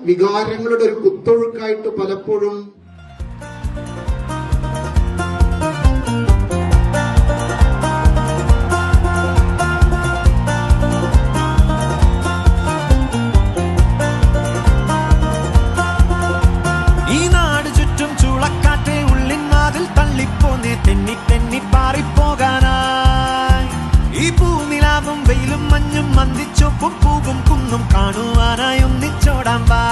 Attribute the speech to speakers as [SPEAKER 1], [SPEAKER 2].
[SPEAKER 1] വികാരങ്ങളുടെ ഒരു കുത്തൊഴുക്കായിട്ട് പലപ്പോഴും
[SPEAKER 2] ഈ നാട് ചുറ്റും ചൂളക്കാറ്റെ ഉള്ളിൻ വാതിൽ തള്ളിപ്പോന്നേ തെന്നി തെന്നി പാറിപ്പോകാനായി ഈ പൂനിലാവും വെയിലും മഞ്ഞും മന്ദിച്ചൊപ്പും പൂകും കുന്നും കാണുവാനായി ഒന്നിച്ചോടാൻ വാ